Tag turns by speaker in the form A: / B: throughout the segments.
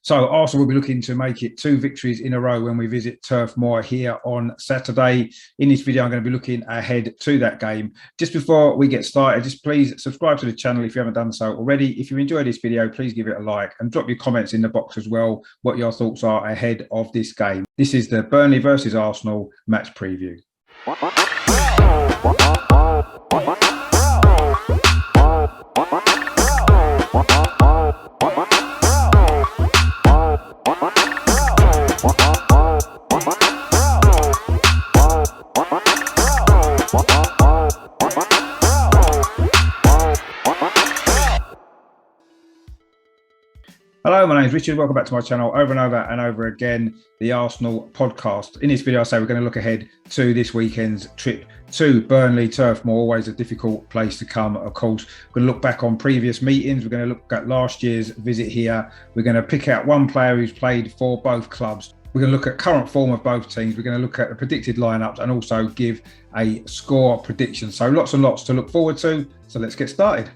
A: So Arsenal will be looking to make it 2 victories in a row when we visit Turf Moor here on Saturday. In this video, I'm going to be looking ahead to that game. Just before we get started, just please subscribe to the channel if you haven't done so already. If you enjoyed this video, please give it a like and drop your comments in the box as well, what your thoughts are ahead of this game. This is the Burnley versus Arsenal match preview. Hello, my name is Richard. Welcome back to my channel over and over and over again, the Arsenal podcast. In this video, I say we're going to look ahead to this weekend's trip to Burnley, Turf Moor, always a difficult place to come, of course. We're going to look back on previous meetings. We're going to look at last year's visit here. We're going to pick out one player who's played for both clubs. We're going to look at current form of both teams. We're going to look at the predicted lineups and also give a score prediction. So lots and lots to look forward to. So let's get started.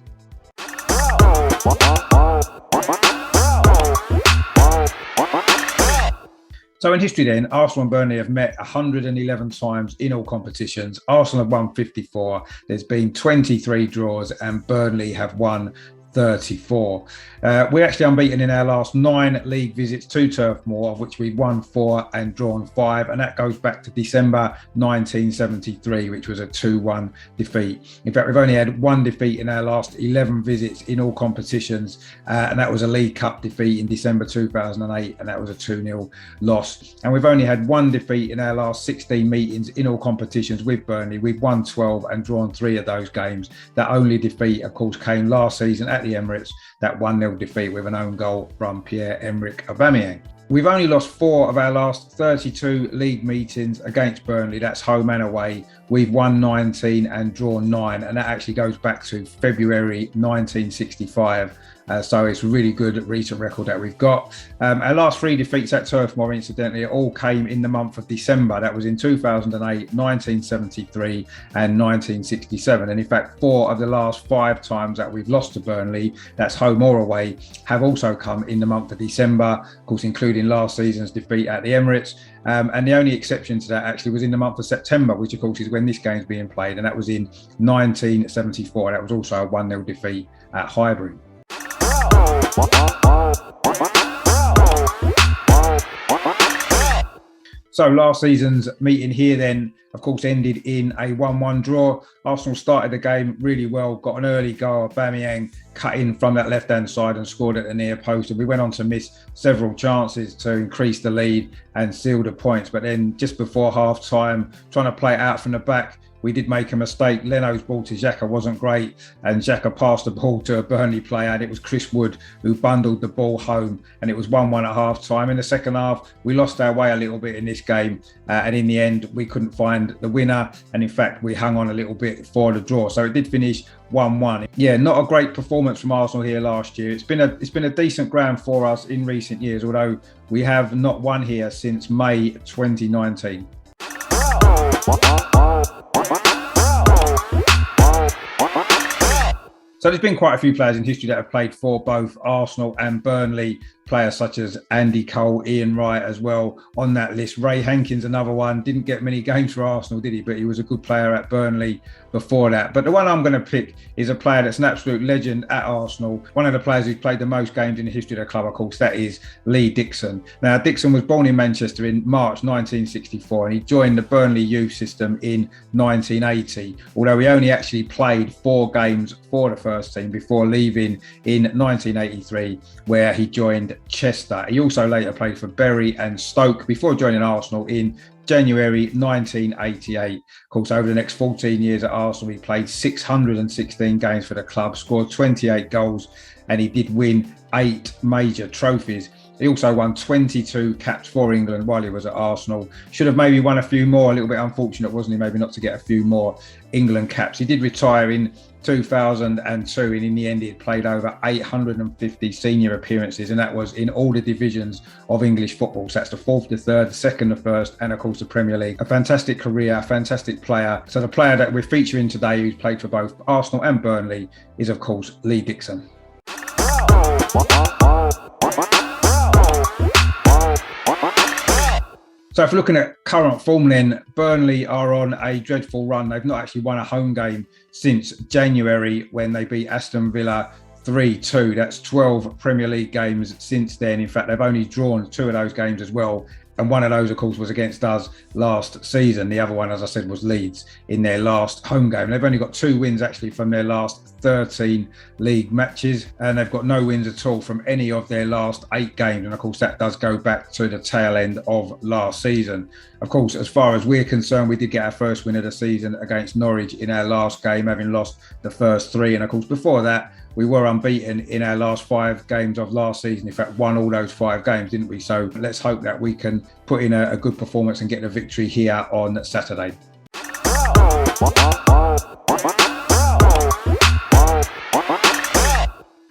A: So in history then, Arsenal and Burnley have met 111 times in all competitions. Arsenal have won 54. There's been 23 draws and Burnley have won 34. We're actually unbeaten in our last 9 league visits to Turf Moor, of which we've won 4 and drawn 5, and that goes back to December 1973, which was a 2-1 defeat. In fact, we've only had 1 defeat in our last 11 visits in all competitions, and that was a League Cup defeat in December 2008, and that was a 2-0 loss. And we've only had 1 defeat in our last 16 meetings in all competitions with Burnley. We've won 12 and drawn 3 of those games. That only defeat, of course, came last season at the Emirates, that 1-0 defeat with an own goal from Pierre-Emerick Aubameyang. We've only lost 4 of our last 32 league meetings against Burnley. That's home and away. We've won 19 and drawn 9, and that actually goes back to February 1965. So it's a really good recent record that we've got. Our last 3 defeats at Turf Moor, incidentally, all came in the month of December. That was in 2008, 1973 and 1967. And in fact, 4 of the last 5 times that we've lost to Burnley, that's home or away, have also come in the month of December, of course, including last season's defeat at the Emirates. And the only exception to that actually was in the month of September, which of course is when this game's being played. And that was in 1974. That was also a 1-0 defeat at Highbury. So last season's meeting here then, of course, ended in a 1-1 draw. Arsenal started the game really well, got an early goal. Aubameyang cut in from that left-hand side and scored at the near post. And we went on to miss several chances to increase the lead and seal the points. But then just before half-time, trying to play it out from the back, we did make a mistake. Leno's ball to Xhaka wasn't great, and Xhaka passed the ball to a Burnley player, and it was Chris Wood who bundled the ball home, and it was 1-1 at half-time. In the second half, we lost our way a little bit in this game, and in the end, we couldn't find the winner, and in fact, we hung on a little bit for the draw. So it did finish 1-1. Yeah, not a great performance from Arsenal here last year. It's been a decent ground for us in recent years, although we have not won here since May 2019. So there's been quite a few players in history that have played for both Arsenal and Burnley. Players such as Andy Cole, Ian Wright as well on that list. Ray Hankins, another one, didn't get many games for Arsenal, did he? But he was a good player at Burnley before that. But the one I'm going to pick is a player that's an absolute legend at Arsenal. One of the players who's played the most games in the history of the club, of course, that is Lee Dixon. Now, Dixon was born in Manchester in March 1964, and he joined the Burnley youth system in 1980, although he only actually played 4 games for the first team before leaving in 1983, where he joined Chester. He also later played for Bury and Stoke before joining Arsenal in January 1988. Of course, over the next 14 years at Arsenal, he played 616 games for the club, scored 28 goals, and he did win 8 major trophies. He also won 22 caps for England while he was at Arsenal. Should have maybe won a few more. A little bit unfortunate, wasn't he? Maybe not to get a few more England caps. He did retire in 2002, and in the end, he had played over 850 senior appearances, and that was in all the divisions of English football. So that's the 4th, the 3rd, the 2nd, the 1st, and of course the Premier League. A fantastic career, a fantastic player. So the player that we're featuring today, who's played for both Arsenal and Burnley, is of course Lee Dixon. So if we're looking at current form then, Burnley are on a dreadful run. They've not actually won a home game since January when they beat Aston Villa 3-2. That's 12 Premier League games since then. In fact, they've only drawn 2 of those games as well. And one of those, of course, was against us last season. The other one, as I said, was Leeds in their last home game. They've only got 2 wins, actually, from their last 13 league matches. And they've got no wins at all from any of their last 8 games. And, of course, that does go back to the tail end of last season. Of course, as far as we're concerned, we did get our first win of the season against Norwich in our last game, having lost the first 3. And, of course, before that, we were unbeaten in our last 5 games of last season. In fact, won all those 5 games, didn't we? So let's hope that we can put in a good performance and get the victory here on Saturday.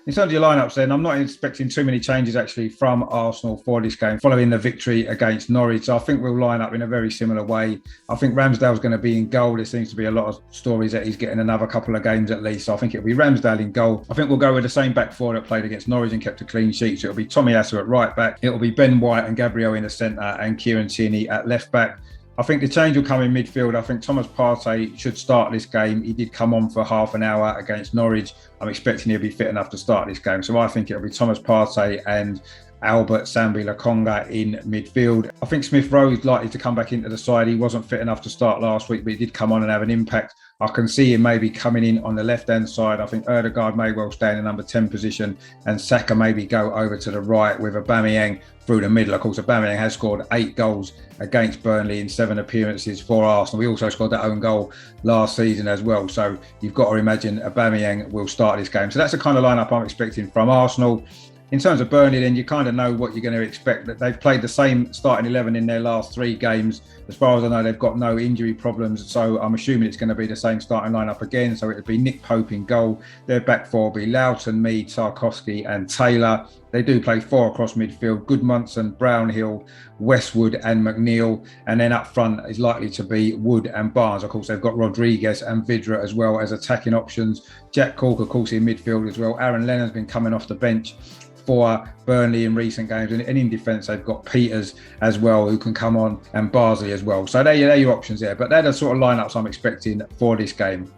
A: In terms of your lineups then, I'm not expecting too many changes actually from Arsenal for this game following the victory against Norwich. So I think we'll line up in a very similar way. I think Ramsdale's going to be in goal. There seems to be a lot of stories that he's getting another couple of games at least. So I think it'll be Ramsdale in goal. I think we'll go with the same back 4 that played against Norwich and kept a clean sheet. So it'll be Tommy Asu at right back. It'll be Ben White and Gabriel in the centre and Kieran Tierney at left back. I think the change will come in midfield. I think Thomas Partey should start this game. He did come on for half an hour against Norwich. I'm expecting he'll be fit enough to start this game. So I think it'll be Thomas Partey and Albert Sambi Lokonga in midfield. I think Smith Rowe is likely to come back into the side. He wasn't fit enough to start last week, but he did come on and have an impact. I can see him maybe coming in on the left-hand side. I think Ødegaard may well stay in the number 10 position and Saka maybe go over to the right with Aubameyang through the middle. Of course, Aubameyang has scored 8 goals against Burnley in 7 appearances for Arsenal. We also scored that own goal last season as well. So you've got to imagine Aubameyang will start this game. So that's the kind of lineup I'm expecting from Arsenal. In terms of Burnley, then you kind of know what you're going to expect. That they've played the same starting 11 in their last 3 games. As far as I know, they've got no injury problems. So I'm assuming it's going to be the same starting lineup again. So it'll be Nick Pope in goal. Their back 4 will be Loughton, Mead, Tarkowski and Taylor. They do play 4 across midfield. Goodmanson, Brownhill, Westwood and McNeil. And then up front is likely to be Wood and Barnes. Of course, they've got Rodriguez and Vidra as well as attacking options. Jack Cork, of course, in midfield as well. Aaron Lennon's been coming off the bench for Burnley in recent games, and in defence they've got Peters as well who can come on and Barsley as well. So they're your options there, but they're the sort of lineups I'm expecting for this game.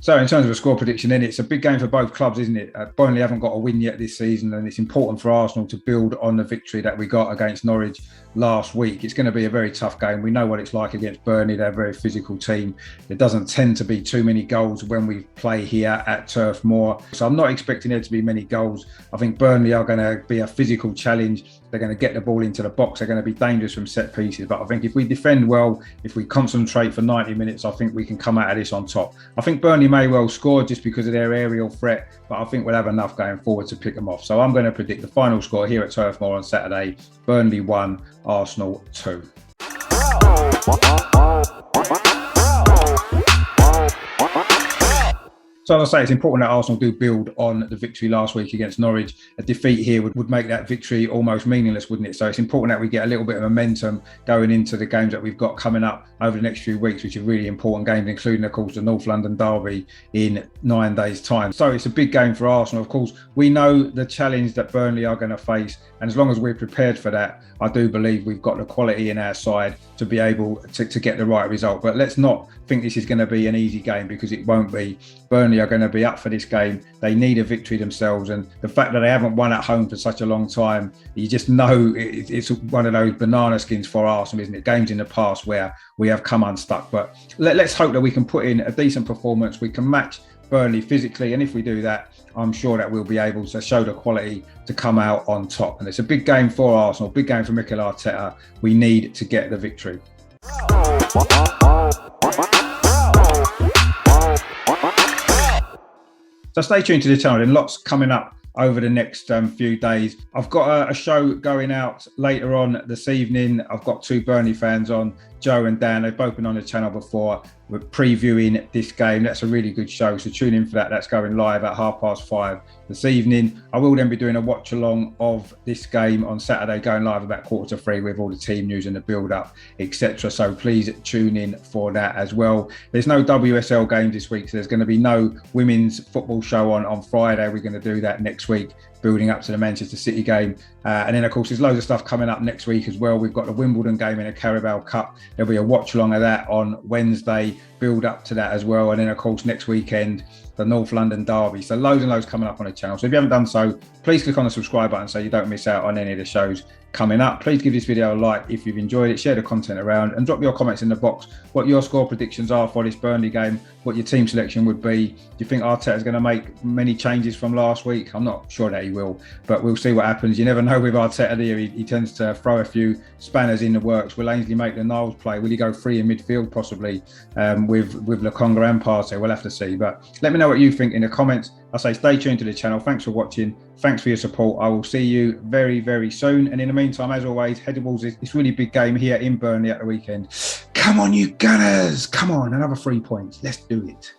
A: So in terms of a score prediction, then it's a big game for both clubs, isn't it? Burnley haven't got a win yet this season, and it's important for Arsenal to build on the victory that we got against Norwich last week. It's going to be a very tough game. We know what it's like against Burnley. They're a very physical team. There doesn't tend to be too many goals when we play here at Turf Moor. So I'm not expecting there to be many goals. I think Burnley are going to be a physical challenge. They're going to get the ball into the box. They're going to be dangerous from set pieces. But I think if we defend well, if we concentrate for 90 minutes, I think we can come out of this on top. I think Burnley may well score just because of their aerial threat, but I think we'll have enough going forward to pick them off. So I'm going to predict the final score here at Turf Moor on Saturday. Burnley 1, Arsenal 2. So as I say, it's important that Arsenal do build on the victory last week against Norwich. A defeat here would make that victory almost meaningless, wouldn't it? So it's important that we get a little bit of momentum going into the games that we've got coming up over the next few weeks, which are really important games, including, of course, the North London derby in 9 days' time. So it's a big game for Arsenal. Of course, we know the challenge that Burnley are going to face. And as long as we're prepared for that, I do believe we've got the quality in our side to be able to get the right result. But let's not think this is going to be an easy game, because it won't be. Burnley are going to be up for this game. They need a victory themselves. And the fact that they haven't won at home for such a long time, you just know it's one of those banana skins for Arsenal, isn't it? Games in the past where we have come unstuck. But let's hope that we can put in a decent performance. We can match Burnley physically. And if we do that, I'm sure that we'll be able to show the quality to come out on top. And it's a big game for Arsenal, big game for Mikel Arteta. We need to get the victory. So stay tuned to the channel. There's lots coming up over the next few days. I've got a show going out later on this evening. I've got 2 Burnley fans on Joe and Dan. They've both been on the channel before. We're previewing this game. That's a really good show, so tune in for that. That's going live at 5:30 this evening. I will then be doing a watch along of this game on Saturday, going live about 2:45 with all the team news and the build up, etc. So please tune in for that as well. There's no WSL games this week, so there's going to be no women's football show on Friday. We're going to do that next week, building up to the Manchester City game. And then, of course, there's loads of stuff coming up next week as well. We've got the Wimbledon game in the Carabao Cup. There'll be a watch along of that on Wednesday, build up to that as well. And then, of course, next weekend, the North London Derby. So loads and loads coming up on the channel. So if you haven't done so, please click on the subscribe button so you don't miss out on any of the shows coming up. Please give this video a like if you've enjoyed it, share the content around, and drop your comments in the box what your score predictions are for this Burnley game, what your team selection would be. Do you think Arteta's going to make many changes from last week? I'm not sure that he will, but we'll see what happens. You never know with Arteta here. He tends to throw a few spanners in the works. Will Ainsley make the Niles play? Will he go free in midfield possibly with Lokonga and Partey? We'll have to see, but let me know what you think in the comments. I say stay tuned to the channel. Thanks for watching. Thanks for your support. I will see you very, very soon. And in the meantime, as always, head towards this really big game here in Burnley at the weekend. Come on, you Gunners. Come on, another 3 points. Let's do it.